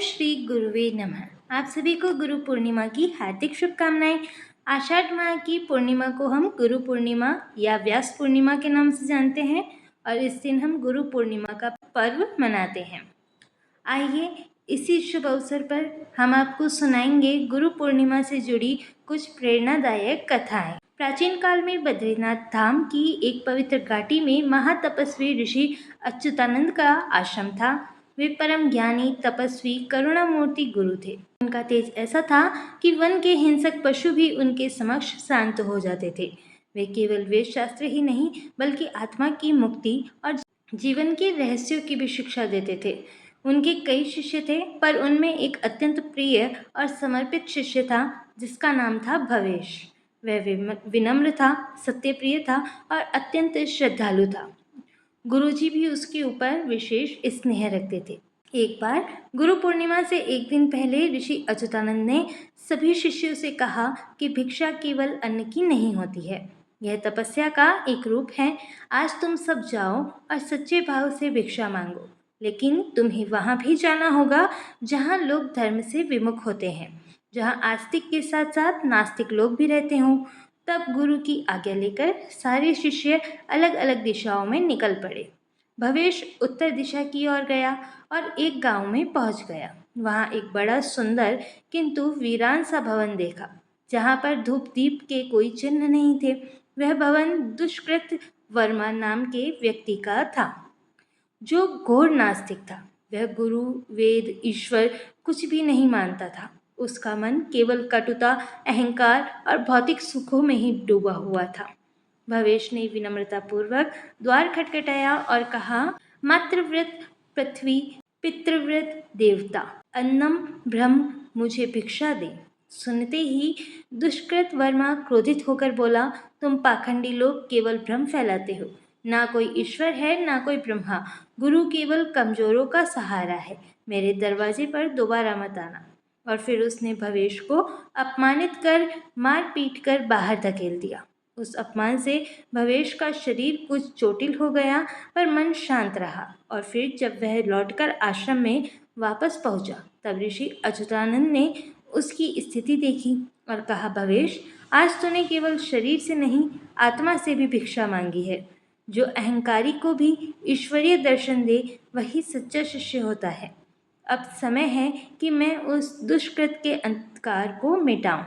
श्री गुरुवे नमः। आप सभी को गुरु पूर्णिमा की हार्दिक शुभकामनाएं। आषाढ़ माह की पूर्णिमा को हम गुरु पूर्णिमा या व्यास पूर्णिमा के नाम से जानते हैं और इस दिन हम गुरु पूर्णिमा का पर्व मनाते हैं। आइए इसी शुभ अवसर पर हम आपको सुनाएंगे गुरु पूर्णिमा से जुड़ी कुछ प्रेरणादायक कथाएं। प्राचीन काल में बद्रीनाथ धाम की एक पवित्र घाटी में महातपस्वी ऋषि अच्युतानंद का आश्रम था। वे परम ज्ञानी, तपस्वी, करुणामूर्ति गुरु थे। उनका तेज ऐसा था कि वन के हिंसक पशु भी उनके समक्ष शांत हो जाते थे। वे केवल वेद शास्त्र ही नहीं बल्कि आत्मा की मुक्ति और जीवन के रहस्यों की भी शिक्षा देते थे। उनके कई शिष्य थे, पर उनमें एक अत्यंत प्रिय और समर्पित शिष्य था जिसका नाम था भवेश। वह विनम्र था, सत्यप्रिय था और अत्यंत श्रद्धालु था। गुरुजी भी उसके ऊपर विशेष स्नेह रखते थे। एक बार गुरु पूर्णिमा से एक दिन पहले ऋषि अच्युतानंद ने सभी शिष्यों से कहा कि भिक्षा केवल अन्न की नहीं होती है, यह तपस्या का एक रूप है। आज तुम सब जाओ और सच्चे भाव से भिक्षा मांगो, लेकिन तुम्हें वहाँ भी जाना होगा जहाँ लोग धर्म से विमुख होते हैं, जहाँ आस्तिक के साथ साथ नास्तिक लोग भी रहते हों। तब गुरु की आज्ञा लेकर सारे शिष्य अलग अलग दिशाओं में निकल पड़े। भवेश उत्तर दिशा की ओर गया और एक गांव में पहुंच गया। वहां एक बड़ा सुंदर किंतु वीरान सा भवन देखा, जहां पर धूप दीप के कोई चिन्ह नहीं थे। वह भवन दुष्कृत वर्मा नाम के व्यक्ति का था, जो घोर नास्तिक था। वह गुरु, वेद, ईश्वर कुछ भी नहीं मानता था। उसका मन केवल कटुता, अहंकार और भौतिक सुखों में ही डूबा हुआ था। भवेश ने विनम्रतापूर्वक द्वार खटखटाया और कहा, मातृव्रत पृथ्वी, पितृव्रत देवता, अन्नम ब्रह्म, मुझे भिक्षा दे। सुनते ही दुष्कृत वर्मा क्रोधित होकर बोला, तुम पाखंडी लोग केवल भ्रम फैलाते हो। ना कोई ईश्वर है, ना कोई ब्रह्मा। गुरु केवल कमजोरों का सहारा है। मेरे दरवाजे पर दोबारा मत आना। और फिर उसने भवेश को अपमानित कर मार पीट कर बाहर धकेल दिया। उस अपमान से भवेश का शरीर कुछ चोटिल हो गया, पर मन शांत रहा। और फिर जब वह लौटकर आश्रम में वापस पहुंचा, तब ऋषि अच्युतानंद ने उसकी स्थिति देखी और कहा, भवेश, आज तूने केवल शरीर से नहीं आत्मा से भी भिक्षा मांगी है। जो अहंकारी को भी ईश्वरीय दर्शन दे, वही सच्चा शिष्य होता है। अब समय है कि मैं उस दुष्कृत के अंधकार को मिटाऊं।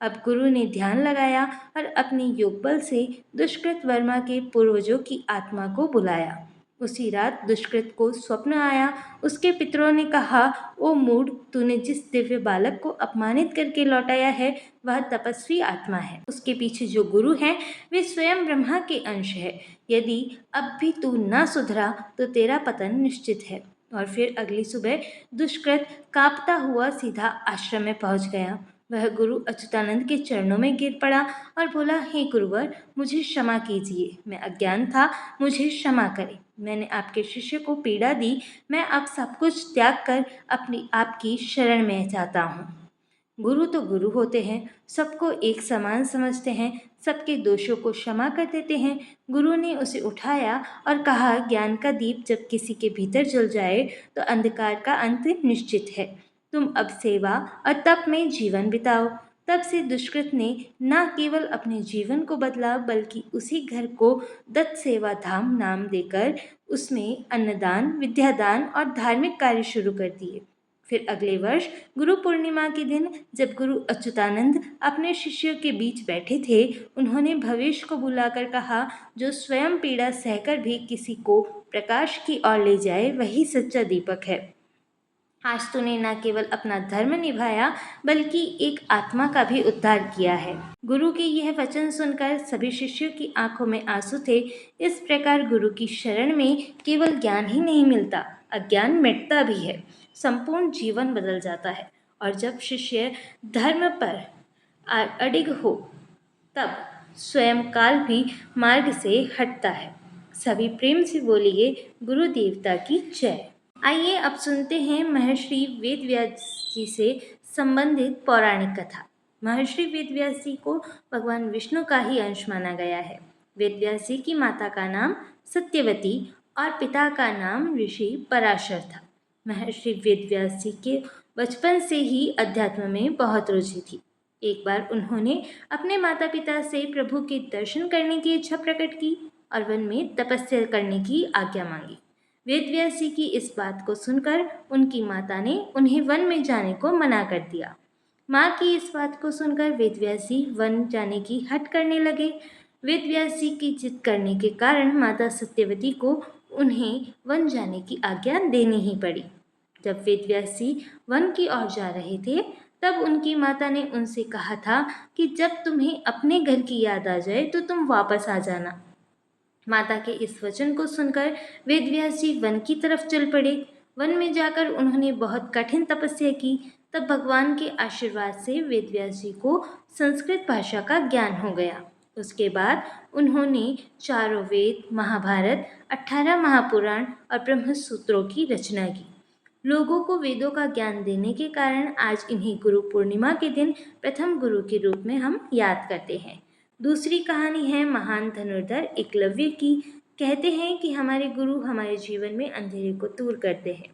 अब गुरु ने ध्यान लगाया और अपने योग बल से दुष्कृत वर्मा के पूर्वजों की आत्मा को बुलाया। उसी रात दुष्कृत को स्वप्न आया। उसके पितरों ने कहा, ओ मूढ़, तूने जिस दिव्य बालक को अपमानित करके लौटाया है, वह तपस्वी आत्मा है। उसके पीछे जो गुरु हैं, वे स्वयं ब्रह्मा के अंश है। यदि अब भी तू न सुधरा तो तेरा पतन निश्चित है। और फिर अगली सुबह दुष्कृत कांपता हुआ सीधा आश्रम में पहुंच गया। वह गुरु अच्युतानंद के चरणों में गिर पड़ा और बोला, हे गुरुवर, मुझे क्षमा कीजिए। मैं अज्ञान था, मुझे क्षमा करें। मैंने आपके शिष्य को पीड़ा दी। मैं अब सब कुछ त्याग कर अपनी आपकी शरण में जाता हूँ। गुरु तो गुरु होते हैं, सबको एक समान समझते हैं, सबके दोषों को क्षमा कर देते हैं। गुरु ने उसे उठाया और कहा, ज्ञान का दीप जब किसी के भीतर जल जाए तो अंधकार का अंत निश्चित है। तुम अब सेवा और तप में जीवन बिताओ। तब से दुष्कृत ने न केवल अपने जीवन को बदला, बल्कि उसी घर को दत्त सेवा धाम नाम देकर उसमें अन्नदान, विद्यादान और धार्मिक कार्य शुरू कर दिए। फिर अगले वर्ष गुरु पूर्णिमा के दिन जब गुरु अच्युतानंद अपने शिष्यों के बीच बैठे थे, उन्होंने भवेश को बुलाकर कहा, जो स्वयं पीड़ा सहकर भी किसी को प्रकाश की ओर ले जाए, वही सच्चा दीपक है। आज तूने न केवल अपना धर्म निभाया, बल्कि एक आत्मा का भी उद्धार किया है। गुरु के यह वचन सुनकर सभी शिष्यों की आंखों में आंसू थे। इस प्रकार गुरु की शरण में केवल ज्ञान ही नहीं मिलता, अज्ञान मिटता भी है, संपूर्ण जीवन बदल जाता है। और जब शिष्य धर्म पर अडिग हो, तब स्वयं काल भी मार्ग से हटता है। सभी प्रेम से बोलिए, गुरु देवता की जय। आइए अब सुनते हैं महर्षि वेदव्यास जी से संबंधित पौराणिक कथा। महर्षि वेदव्यास जी को भगवान विष्णु का ही अंश माना गया है। वेदव्यास जी की माता का नाम सत्यवती और पिता का नाम ऋषि पराशर था। महर्षि वेदव्यास जी के बचपन से ही अध्यात्म में बहुत रुचि थी। एक बार उन्होंने अपने माता पिता से प्रभु के दर्शन करने की इच्छा प्रकट की और वन में तपस्या करने की आज्ञा मांगी। वेदव्यास जी की इस बात को सुनकर उनकी माता ने उन्हें वन में जाने को मना कर दिया। माँ की इस बात को सुनकर वेदव्यास जी वन जाने की हट करने लगे। वेदव्यास जी की जिद करने के कारण माता सत्यवती को उन्हें वन जाने की आज्ञा देनी ही पड़ी। जब वेदव्यास जी वन की ओर जा रहे थे, तब उनकी माता ने उनसे कहा था कि जब तुम्हें अपने घर की याद आ जाए तो तुम वापस आ जाना। माता के इस वचन को सुनकर वेदव्यास जी वन की तरफ चल पड़े। वन में जाकर उन्होंने बहुत कठिन तपस्या की। तब भगवान के आशीर्वाद से वेदव्यास जी को संस्कृत भाषा का ज्ञान हो गया। उसके बाद उन्होंने चारों वेद, महाभारत, 18 महापुराण और ब्रह्म सूत्रों की रचना की। लोगों को वेदों का ज्ञान देने के कारण आज इन्हें गुरु पूर्णिमा के दिन प्रथम गुरु के रूप में हम याद करते हैं। दूसरी कहानी है महान धनुर्धर एकलव्य की। कहते हैं कि हमारे गुरु हमारे जीवन में अंधेरे को दूर करते हैं,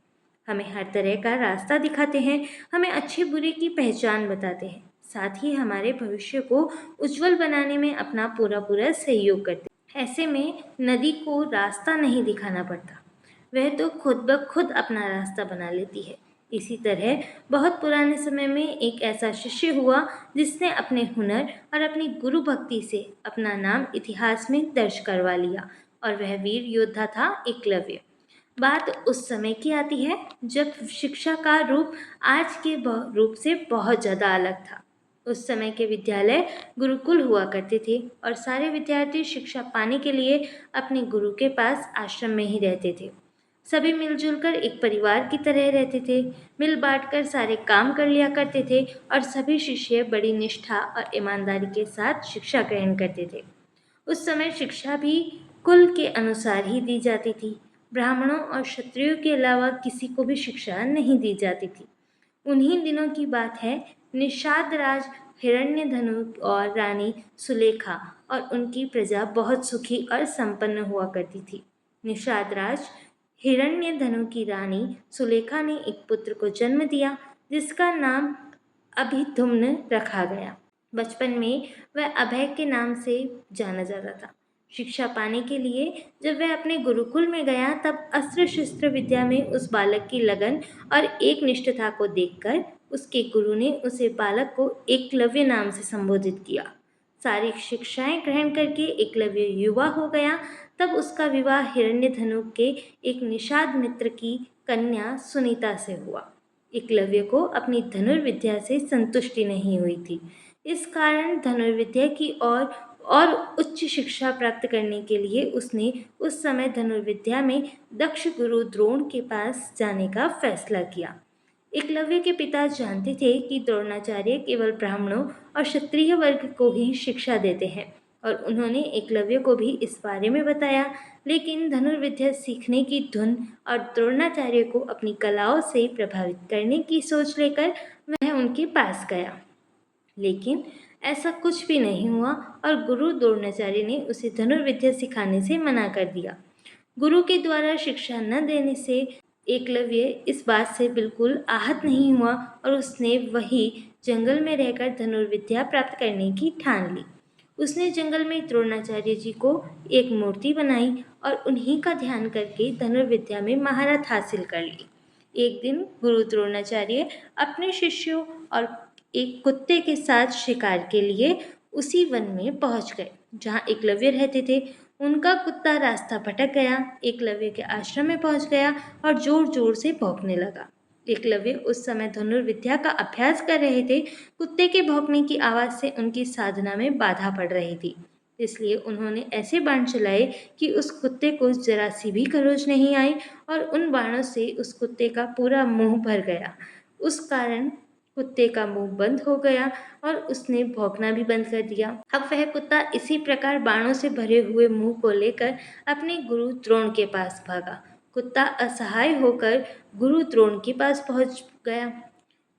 हमें हर तरह का रास्ता दिखाते हैं, हमें अच्छे बुरे की पहचान बताते हैं, साथ ही हमारे भविष्य को उज्जवल बनाने में अपना पूरा सहयोग करते हैं। ऐसे में नदी को रास्ता नहीं दिखाना पड़ता, वह तो खुद ब खुद अपना रास्ता बना लेती है। इसी तरह बहुत पुराने समय में एक ऐसा शिष्य हुआ जिसने अपने हुनर और अपनी गुरु भक्ति से अपना नाम इतिहास में दर्ज करवा लिया और वह वीर योद्धा था एकलव्य। बात उस समय की आती है जब शिक्षा का रूप आज के रूप से बहुत ज़्यादा अलग था। उस समय के विद्यालय गुरुकुल हुआ करते थे और सारे विद्यार्थी शिक्षा पाने के लिए अपने गुरु के पास आश्रम में ही रहते थे। सभी मिलजुल कर एक परिवार की तरह रहते थे, मिल बांट कर सारे काम कर लिया करते थे और सभी शिष्य बड़ी निष्ठा और ईमानदारी के साथ शिक्षा ग्रहण करते थे। उस समय शिक्षा भी कुल के अनुसार ही दी जाती थी। ब्राह्मणों और क्षत्रियों के अलावा किसी को भी शिक्षा नहीं दी जाती थी। उन्हीं दिनों की बात है, निषाद राज हिरण्यधनु और रानी सुलेखा और उनकी प्रजा बहुत सुखी और संपन्न हुआ करती थी। निषाद राज हिरण्यधनु की रानी सुलेखा ने एक पुत्र को जन्म दिया जिसका नाम अभिधुम्न रखा गया। बचपन में वह अभय के नाम से जाना जाता था। शिक्षा पाने के लिए जब वह अपने गुरुकुल में गया तब अस्त्र शस्त्र विद्या में उस बालक की लगन और एक निष्ठता को देखकर उसके गुरु ने उसे बालक को एकलव्य नाम से संबोधित किया। सारी शिक्षाएं ग्रहण करके एकलव्य युवा हो गया। तब उसका विवाह हिरण्यधनु के एक निषाद मित्र की कन्या सुनीता से हुआ। एकलव्य को अपनी धनुर्विद्या से संतुष्टि नहीं हुई थी। इस कारण धनुर्विद्या की और उच्च शिक्षा प्राप्त करने के लिए उसने उस समय धनुर्विद्या में दक्ष गुरु द्रोण के पास जाने का फैसला किया। एकलव्य के पिता जानते थे कि द्रोणाचार्य केवल ब्राह्मणों और क्षत्रिय वर्ग को ही शिक्षा देते हैं और उन्होंने एकलव्य को भी इस बारे में बताया, लेकिन धनुर्विद्या सीखने की धुन और द्रोणाचार्य को अपनी कलाओं से प्रभावित करने की सोच लेकर वह उनके पास गया। लेकिन ऐसा कुछ भी नहीं हुआ और गुरु द्रोणाचार्य ने उसे धनुर्विद्या सिखाने से मना कर दिया। गुरु के द्वारा शिक्षा न देने से एकलव्य इस बात से बिल्कुल आहत नहीं हुआ और उसने वही जंगल में रहकर धनुर्विद्या प्राप्त करने की ठान ली। उसने जंगल में द्रोणाचार्य जी को एक मूर्ति बनाई और उन्हीं का ध्यान करके धनुर्विद्या में महारत हासिल कर ली। एक दिन गुरु द्रोणाचार्य अपने शिष्यों और एक कुत्ते के साथ शिकार के लिए उसी वन में पहुंच गए जहाँ एकलव्य रहते थे। उनका कुत्ता रास्ता भटक गया, एकलव्य के आश्रम में पहुंच गया और जोर जोर से भौंकने लगा। एकलव्य उस समय धनुर्विद्या का अभ्यास कर रहे थे। कुत्ते के भौंकने की आवाज़ से उनकी साधना में बाधा पड़ रही थी, इसलिए उन्होंने ऐसे बाण चलाए कि उस कुत्ते को जरा सी भी खरोच नहीं आई और उन बाणों से उस कुत्ते का पूरा मुंह भर गया। उस कारण कुत्ते का मुंह बंद हो गया और उसने भौंकना भी बंद कर दिया। अब वह कुत्ता इसी प्रकार बाणों से भरे हुए मुंह को लेकर अपने गुरु द्रोण के पास भागा। कुत्ता असहाय होकर गुरु द्रोण के पास पहुंच गया।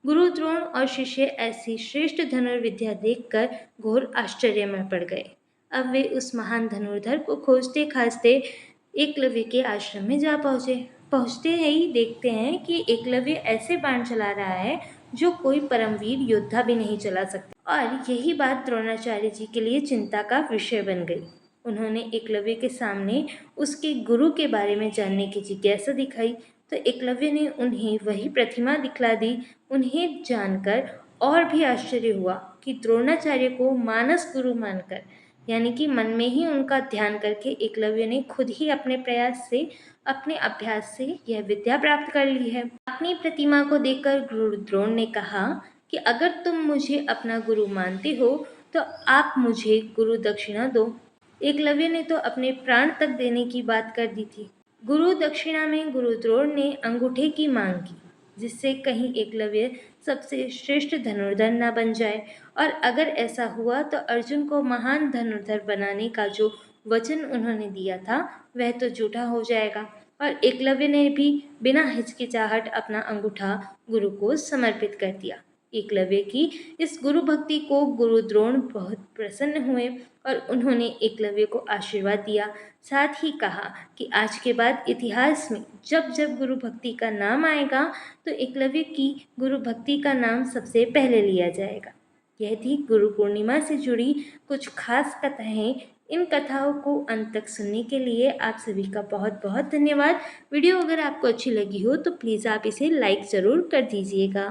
गुरु द्रोण और शिष्य ऐसी श्रेष्ठ धनुर्विद्या देखकर घोर आश्चर्य में पड़ गए। अब वे उस महान धनुर्धर को खोजते खाजते एकलव्य के आश्रम में जा पहुंचे। पहुँचते ही देखते हैं कि एकलव्य ऐसे बाण चला रहा है जो कोई परमवीर योद्धा भी नहीं चला सकता। और यही बात द्रोणाचार्य जी के लिए चिंता का विषय बन गई। उन्होंने एकलव्य के सामने उसके गुरु के बारे में जानने की जिज्ञासा दिखाई, तो एकलव्य ने उन्हें वही प्रतिमा दिखला दी। उन्हें जानकर और भी आश्चर्य हुआ कि द्रोणाचार्य को मानस गुरु मानकर, यानी कि मन में ही उनका ध्यान करके एकलव्य ने खुद ही अपने प्रयास से, अपने अभ्यास से यह विद्या प्राप्त कर ली है। अपनी प्रतिमा को देखकर गुरु द्रोण ने कहा कि अगर तुम मुझे अपना गुरु मानते हो तो आप मुझे गुरु दक्षिणा दो। एकलव्य ने तो अपने प्राण तक देने की बात कर दी थी। गुरु दक्षिणा में गुरु द्रोण ने अंगूठे की मांग की, जिससे कहीं एकलव्य सबसे श्रेष्ठ धनुर्धर न बन जाए, और अगर ऐसा हुआ तो अर्जुन को महान धनुर्धर बनाने का जो वचन उन्होंने दिया था वह तो झूठा हो जाएगा। और एकलव्य ने भी बिना हिचकिचाहट अपना अंगूठा गुरु को समर्पित कर दिया। एकलव्य की इस गुरु भक्ति को गुरु द्रोण बहुत प्रसन्न हुए और उन्होंने एकलव्य को आशीर्वाद दिया। साथ ही कहा कि आज के बाद इतिहास में जब जब गुरु भक्ति का नाम आएगा तो एकलव्य की गुरु भक्ति का नाम सबसे पहले लिया जाएगा। यह थी गुरु पूर्णिमा से जुड़ी कुछ खास कथाएं। इन कथाओं को अंत तक सुनने के लिए आप सभी का बहुत बहुत धन्यवाद। वीडियो अगर आपको अच्छी लगी हो तो प्लीज़ आप इसे लाइक ज़रूर कर दीजिएगा।